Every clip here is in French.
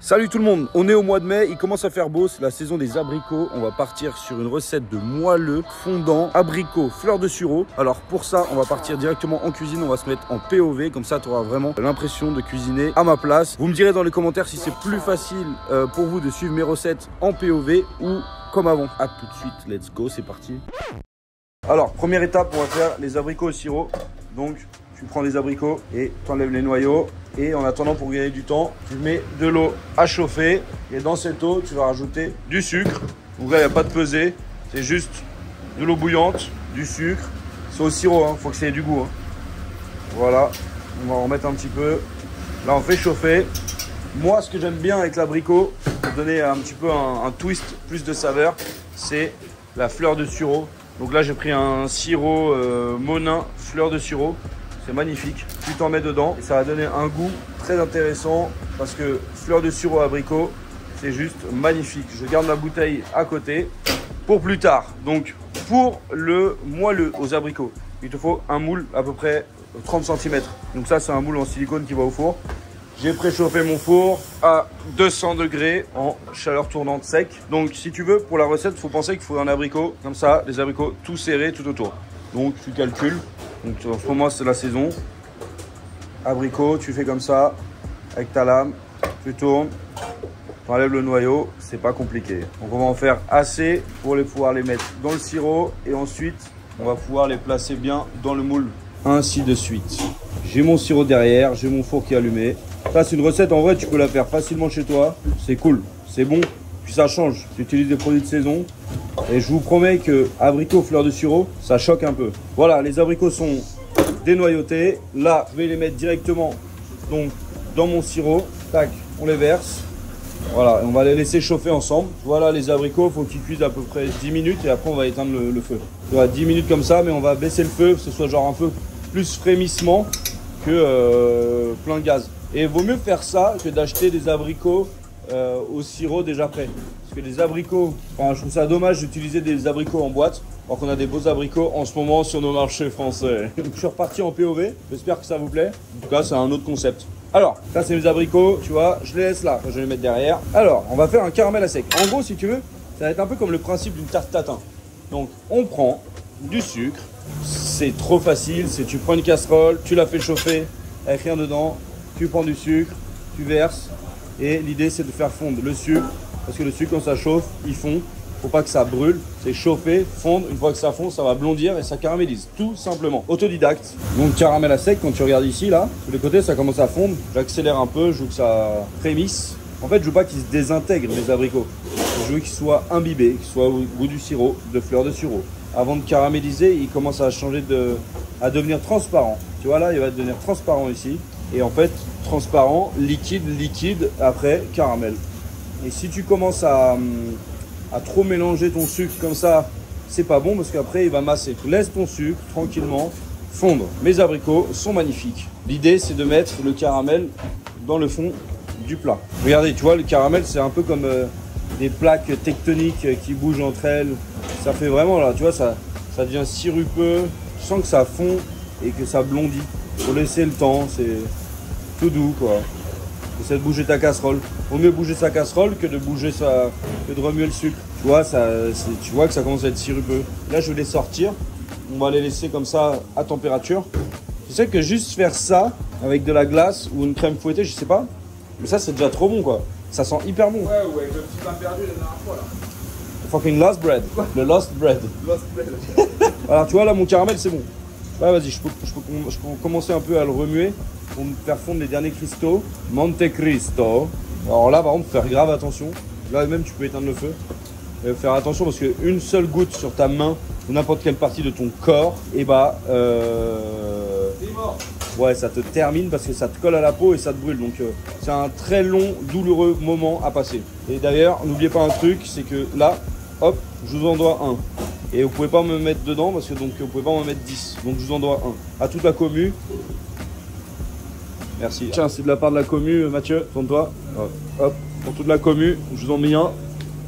Salut tout le monde, on est au mois de mai, il commence à faire beau, c'est la saison des abricots. On va partir sur une recette de moelleux, fondant, abricots, fleurs de sureau. Alors pour ça, on va partir directement en cuisine, on va se mettre en POV, comme ça tu auras vraiment l'impression de cuisiner à ma place. Vous me direz dans les commentaires si c'est plus facile pour vous de suivre mes recettes en POV ou comme avant. A tout de suite, let's go, c'est parti. Alors, première étape, on va faire les abricots au sirop. Donc, tu prends les abricots et tu enlèves les noyaux. Et en attendant, pour gagner du temps, tu mets de l'eau à chauffer. Et dans cette eau, tu vas rajouter du sucre. Donc là, il n'y a pas de pesée. C'est juste de l'eau bouillante, du sucre. C'est au sirop, hein. Faut que ça ait du goût. Hein. Voilà. On va en remettre un petit peu. Là, on fait chauffer. Moi, ce que j'aime bien avec l'abricot, pour donner un petit peu un twist, plus de saveur, c'est la fleur de sureau. Donc là, j'ai pris un sirop Monin, fleur de sureau. C'est magnifique. Tu t'en mets dedans et ça va donner un goût très intéressant parce que fleur de sureau abricot, c'est juste magnifique. Je garde ma bouteille à côté pour plus tard. Donc, pour le moelleux aux abricots, il te faut un moule à peu près 30 cm. Donc ça, c'est un moule en silicone qui va au four. J'ai préchauffé mon four à 200 degrés en chaleur tournante sec. Donc, si tu veux, pour la recette, il faut penser qu'il faut un abricot comme ça, des abricots tout serrés tout autour. Donc, tu calcules. Donc en ce moment c'est la saison. Abricot, tu fais comme ça, avec ta lame, tu tournes, tu enlèves le noyau, c'est pas compliqué. Donc on va en faire assez pour pouvoir les mettre dans le sirop et ensuite on va pouvoir les placer bien dans le moule. Ainsi de suite. J'ai mon sirop derrière, j'ai mon four qui est allumé. Ça c'est une recette, en vrai tu peux la faire facilement chez toi. C'est cool, c'est bon, puis ça change. Tu utilises des produits de saison. Et je vous promets que abricots, fleurs de sureau, ça choque un peu. Voilà, les abricots sont dénoyautés. Là, je vais les mettre directement donc, dans mon sirop. Tac, on les verse. Voilà, et on va les laisser chauffer ensemble. Voilà, les abricots, il faut qu'ils cuisent à peu près 10 minutes et après on va éteindre le feu. Voilà, 10 minutes comme ça, mais on va baisser le feu, que ce soit genre un peu plus frémissement que plein de gaz. Et il vaut mieux faire ça que d'acheter des abricots au sirop déjà prêt. Parce que les abricots, enfin, je trouve ça dommage d'utiliser des abricots en boîte, alors qu'on a des beaux abricots en ce moment sur nos marchés français. Donc, je suis reparti en POV, j'espère que ça vous plaît. En tout cas, c'est un autre concept. Alors, ça c'est mes abricots, tu vois, je les laisse là, je vais les mettre derrière. Alors, on va faire un caramel à sec. En gros, si tu veux, ça va être un peu comme le principe d'une tarte tatin. Donc, on prend du sucre, c'est trop facile, c'est tu prends une casserole, tu la fais chauffer avec rien dedans, tu prends du sucre, tu verses, et l'idée c'est de faire fondre le sucre. Parce que le sucre, quand ça chauffe, il fond. Faut pas que ça brûle. C'est chauffer, fondre. Une fois que ça fond, ça va blondir et ça caramélise. Tout simplement. Autodidacte. Donc caramel à sec, quand tu regardes ici, là, sur les côtés, ça commence à fondre. J'accélère un peu, je veux que ça frémisse. En fait, je veux pas qu'ils se désintègrent, les abricots. Je veux qu'ils soient imbibés, qu'ils soient au goût du sirop, de fleurs de sureau. Avant de caraméliser, il commence à changer à devenir transparent. Tu vois là, il va devenir transparent ici. Et en fait, transparent, liquide, liquide, après caramel. Et si tu commences à trop mélanger ton sucre comme ça, c'est pas bon parce qu'après il va masser. Tu laisses ton sucre tranquillement fondre. Mes abricots sont magnifiques. L'idée c'est de mettre le caramel dans le fond du plat. Regardez, tu vois, le caramel c'est un peu comme des plaques tectoniques qui bougent entre elles. Ça fait vraiment là, tu vois, ça devient sirupeux. Tu sens que ça fond et que ça blondit. Faut laisser le temps, c'est tout doux quoi. Essaie de bouger ta casserole. Vaut mieux bouger sa casserole que de remuer le sucre. Tu vois, tu vois que ça commence à être sirupeux. Là, je vais les sortir. On va les laisser comme ça à température. Tu sais que juste faire ça avec de la glace ou une crème fouettée, je sais pas. Mais ça, c'est déjà trop bon quoi. Ça sent hyper bon. Ouais, ouais, le petit pain perdu la dernière fois là. Fucking lost bread. Le lost bread. Lost bread. Alors, tu vois, là, mon caramel, c'est bon. Là, vas-y, je peux commencer un peu à le remuer pour me faire fondre les derniers cristaux. Monte Cristo. Alors là, par contre, faire grave attention. Là, même, tu peux éteindre le feu. Et faire attention parce qu'une seule goutte sur ta main ou n'importe quelle partie de ton corps, et bah, C'est mort. Ouais, ça te termine parce que ça te colle à la peau et ça te brûle. Donc, c'est un très long, douloureux moment à passer. Et d'ailleurs, n'oubliez pas un truc, c'est que là, hop, je vous en dois un. Et vous pouvez pas me mettre dedans parce que donc vous pouvez pas m'en mettre 10. Donc je vous en dois un. À toute la commu. Merci. Tiens, c'est de la part de la commu, Mathieu. Tourne-toi. Hop. Pour toute la commu, je vous en mets un.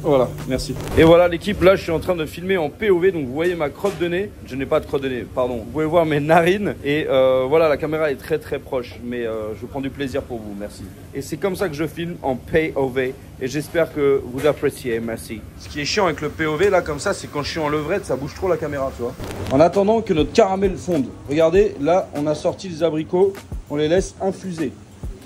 Voilà, merci. Et voilà l'équipe, là je suis en train de filmer en POV, donc vous voyez ma crotte de nez. Je n'ai pas de crotte de nez, pardon. Vous pouvez voir mes narines et voilà, la caméra est très très proche, mais je prends du plaisir pour vous, merci. Et c'est comme ça que je filme en POV et j'espère que vous appréciez, merci. Ce qui est chiant avec le POV là comme ça, c'est quand je suis en levrette, ça bouge trop la caméra, tu vois. En attendant que notre caramel fonde, regardez, là on a sorti les abricots, on les laisse infuser.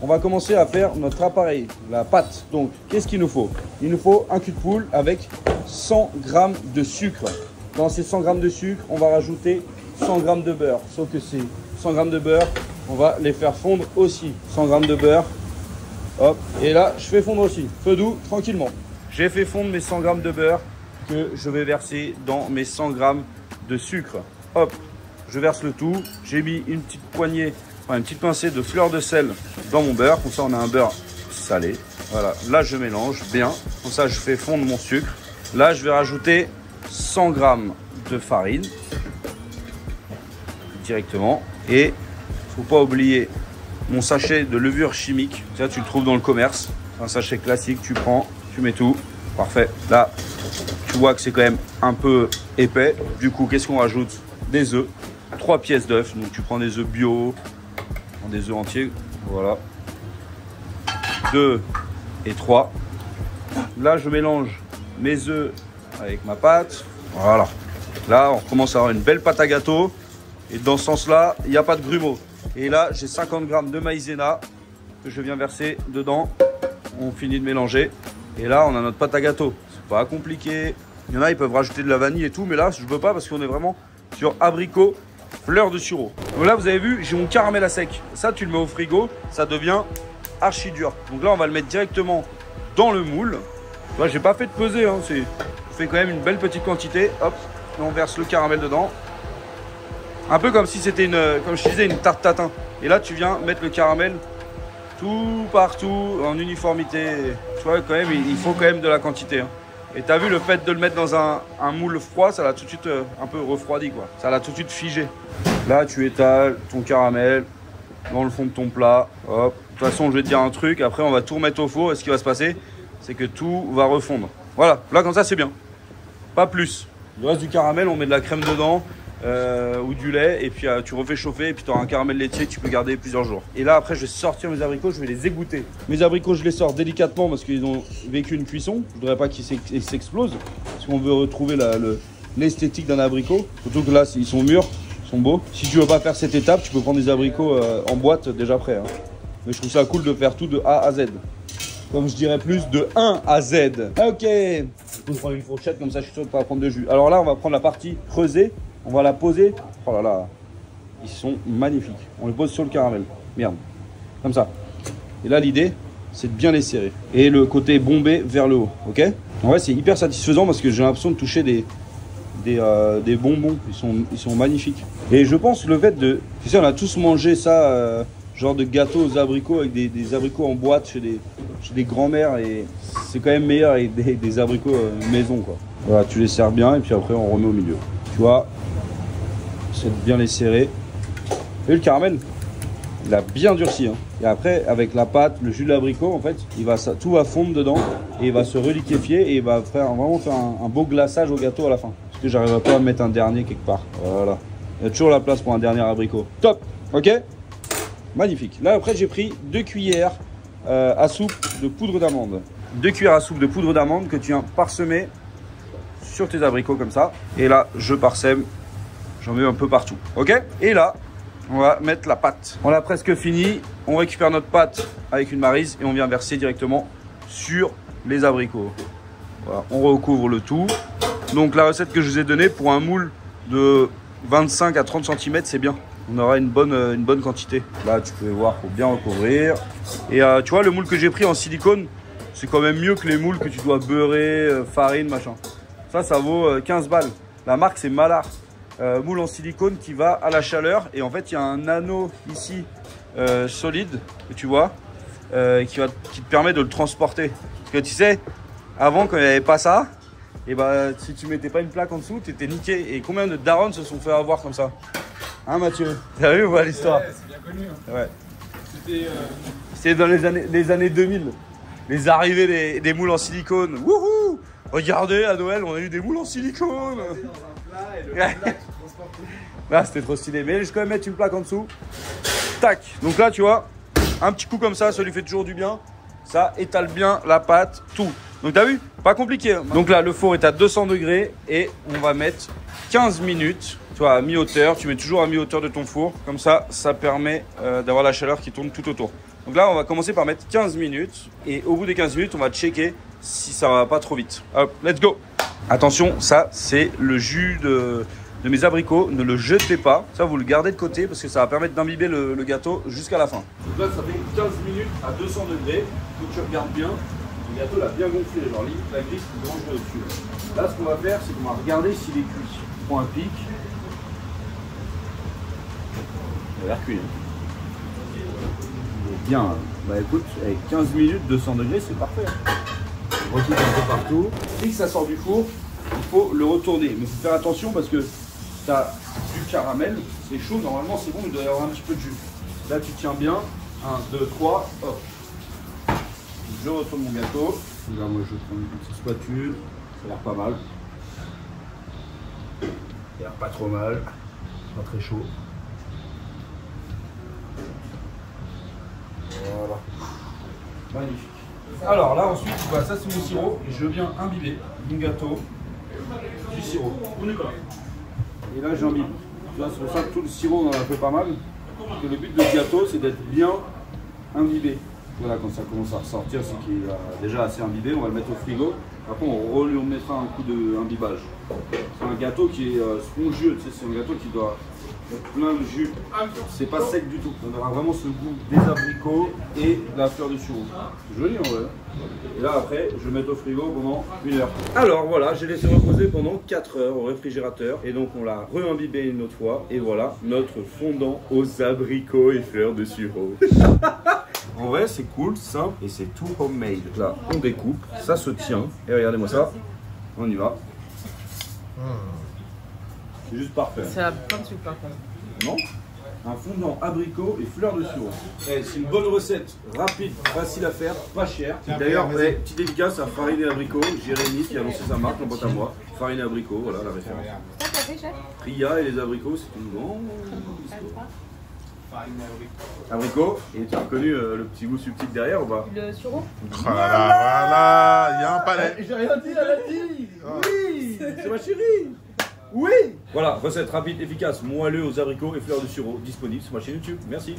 On va commencer à faire notre appareil, la pâte. Donc, qu'est-ce qu'il nous faut? Il nous faut un cul de poule avec 100 g de sucre. Dans ces 100 g de sucre, on va rajouter 100 g de beurre. Sauf que ces 100 g de beurre, on va les faire fondre aussi. 100 g de beurre. Hop. Et là, je fais fondre aussi. Feu doux, tranquillement. J'ai fait fondre mes 100 g de beurre que je vais verser dans mes 100 g de sucre. Hop. Je verse le tout. J'ai mis une petite poignée, une petite pincée de fleur de sel dans mon beurre. Comme ça, on a un beurre salé. Voilà, là, je mélange bien. Comme ça, je fais fondre mon sucre. Là, je vais rajouter 100 g de farine directement. Et il ne faut pas oublier mon sachet de levure chimique. Ça, tu le trouves dans le commerce. C'est un sachet classique. Tu prends, tu mets tout. Parfait. Là, tu vois que c'est quand même un peu épais. Du coup, qu'est-ce qu'on rajoute? Des œufs. 3 pièces d'œufs. Donc, tu prends des œufs bio. Des œufs entiers, voilà, 2 et 3. Là je mélange mes œufs avec ma pâte, voilà. Là on commence à avoir une belle pâte à gâteau et dans ce sens là il n'y a pas de grumeaux. Et là j'ai 50 g de maïzena que je viens verser dedans. On finit de mélanger et là on a notre pâte à gâteau. C'est pas compliqué, il y en a ils peuvent rajouter de la vanille et tout, mais là je veux pas parce qu'on est vraiment sur abricot fleur de sureau. Donc là vous avez vu, j'ai mon caramel à sec. Ça tu le mets au frigo, ça devient archi dur. Donc là on va le mettre directement dans le moule. Là j'ai pas fait de peser, hein. Je fais quand même une belle petite quantité. Hop, et on verse le caramel dedans. Un peu comme si c'était comme je disais, une tarte tatin. Et là tu viens mettre le caramel tout partout en uniformité. Tu vois quand même, il faut quand même de la quantité, hein. Et t'as vu le fait de le mettre dans un moule froid, ça l'a tout de suite un peu refroidi quoi. Ça l'a tout de suite figé. Là tu étales ton caramel dans le fond de ton plat. Hop. De toute façon je vais te dire un truc, après on va tout remettre au four et ce qui va se passer, c'est que tout va refondre. Voilà, là comme ça c'est bien. Pas plus. Le reste du caramel, on met de la crème dedans. Ou du lait et puis tu refais chauffer et puis tu auras un caramel laitier que tu peux garder plusieurs jours. Et là après je vais sortir mes abricots, je vais les égoutter. Mes abricots je les sors délicatement parce qu'ils ont vécu une cuisson. Je voudrais pas qu'ils s'explosent parce qu'on veut retrouver l'esthétique d'un abricot. Surtout que là ils sont mûrs, ils sont beaux. Si tu veux pas faire cette étape, tu peux prendre des abricots en boîte déjà prêts, hein. Mais je trouve ça cool de faire tout de A à Z. Comme je dirais plus de 1 à Z. Ok, je peux prendre une fourchette comme ça je suis sûr de pas prendre de jus. Alors là on va prendre la partie creusée. On va la poser. Oh là là, ils sont magnifiques. On les pose sur le caramel. Merde. Comme ça. Et là, l'idée, c'est de bien les serrer. Et le côté bombé vers le haut. Ok? En vrai, c'est hyper satisfaisant parce que j'ai l'impression de toucher des bonbons. Ils sont magnifiques. Et je pense le fait de... Tu sais, on a tous mangé ça, genre de gâteau aux abricots avec des abricots en boîte chez des grands-mères. Et c'est quand même meilleur avec des abricots maison, quoi. Voilà, tu les serres bien et puis après, on remet au milieu. Tu vois? C'est de bien les serrer. Et le caramel, il a bien durci, hein. Et après, avec la pâte, le jus de l'abricot, en fait, tout va fondre dedans et il va se reliquéfier et il va vraiment faire un beau glaçage au gâteau à la fin. Parce que j'arriverai pas à mettre un dernier quelque part. Voilà. Il y a toujours la place pour un dernier abricot. Top. Ok. Magnifique. Là, après, j'ai pris 2 cuillères à soupe de poudre d'amande. 2 cuillères à soupe de poudre d'amande que tu viens parsemer sur tes abricots comme ça. Et là, je parsème. J'en mets un peu partout, ok? Et là, on va mettre la pâte. On a presque fini. On récupère notre pâte avec une maryse et on vient verser directement sur les abricots. Voilà, on recouvre le tout. Donc la recette que je vous ai donnée pour un moule de 25 à 30 cm, c'est bien. On aura une bonne quantité. Là, tu peux voir, il faut bien recouvrir. Et tu vois, le moule que j'ai pris en silicone, c'est quand même mieux que les moules que tu dois beurrer, farine, machin. Ça vaut 15 balles. La marque, c'est Malard. Moule en silicone qui va à la chaleur et en fait il y a un anneau ici solide que tu vois qui te permet de le transporter. Parce que tu sais, avant quand il n'y avait pas ça, et bah si tu mettais pas une plaque en dessous, tu étais niqué. Et combien de darons se sont fait avoir comme ça? Hein Mathieu? T'as vu ou pas l'histoire? Ouais, c'est bien connu, hein. Ouais. C'était dans les années 2000. Les arrivées des moules en silicone. Wouhou! Regardez, à Noël, on a eu des moules en silicone. Là, c'était trop stylé. Mais je vais quand même mettre une plaque en dessous. Tac. Donc là, tu vois, un petit coup comme ça lui fait toujours du bien. Ça étale bien la pâte, tout. Donc t'as vu? Pas compliqué. Hein. Donc là, le four est à 200 degrés et on va mettre 15 minutes. Tu vois, à mi-hauteur. Tu mets toujours à mi-hauteur de ton four. Comme ça, ça permet d'avoir la chaleur qui tourne tout autour. Donc là, on va commencer par mettre 15 minutes. Et au bout des 15 minutes, on va checker si ça va pas trop vite. Hop, let's go. Attention, ça, c'est le jus de mes abricots. Ne le jetez pas. Ça, vous le gardez de côté parce que ça va permettre d'imbiber le gâteau jusqu'à la fin. Donc là, ça fait 15 minutes à 200 degrés. Faut que tu regardes bien. Le gâteau l'a bien gonflé. Genre, limite, la grille est dangereuse dessus. Là, ce qu'on va faire, c'est qu'on va regarder s'il est cuit. On prend un pic. Il a l'air cuit. Bien. Bah écoute, avec 15 minutes, 200 degrés, c'est parfait. On retouche un peu partout. Dès que ça sort du four, il faut le retourner. Mais il faut faire attention parce que tu as du caramel, c'est chaud, normalement c'est bon, il doit y avoir un petit peu de jus. Là tu tiens bien, 1, 2, 3, hop. Je retourne mon gâteau. Là moi je prends une petite spatule, ça a l'air pas mal. Ça a l'air pas trop mal, pas très chaud. Voilà. Magnifique. Alors là ensuite, bah, ça c'est mon sirop et je viens imbiber mon gâteau du sirop. Et là j'imbibe. C'est pour ça que tout le sirop on en a fait pas mal. Parce que le but de ce gâteau c'est d'être bien imbibé. Voilà, quand ça commence à ressortir, c'est qu'il est déjà assez imbibé, on va le mettre au frigo. Après on remettra un coup d'imbibage. C'est un gâteau qui est spongieux, tu sais, c'est un gâteau qui doit être plein de jus. C'est pas sec du tout. On aura vraiment ce goût des abricots et de la fleur de sureau. C'est joli en vrai. Et là après, je vais mettre au frigo pendant 1 heure. Alors voilà, j'ai laissé reposer pendant 4 heures au réfrigérateur. Et donc on l'a re-imbibé une autre fois. Et voilà, notre fondant aux abricots et fleurs de sureau. En vrai, c'est cool, simple et c'est tout homemade. Là, on découpe, ça se tient. Et regardez-moi ça, on y va. C'est juste parfait. C'est à plein de sucre par contre. Non? Un fondant abricot et fleurs de sureau. C'est une bonne recette, rapide, facile à faire, pas cher. D'ailleurs, petite dédicace à Farine et Abricot, Jérémy qui a lancé sa marque, en pote à moi. Farine et Abricot, voilà la référence. Ça t'as fait, chef? Ria et les abricots, c'est une grande histoire. Abricot, et tu as reconnu le petit goût subtil derrière ou pas? Le sureau? Voilà, il y a un palais. J'ai rien dit, elle a dit. Oui, c'est ma chérie. Oui. Voilà, recette rapide, efficace, moelleux aux abricots et fleurs de sureau, disponible sur ma chaîne YouTube. Merci.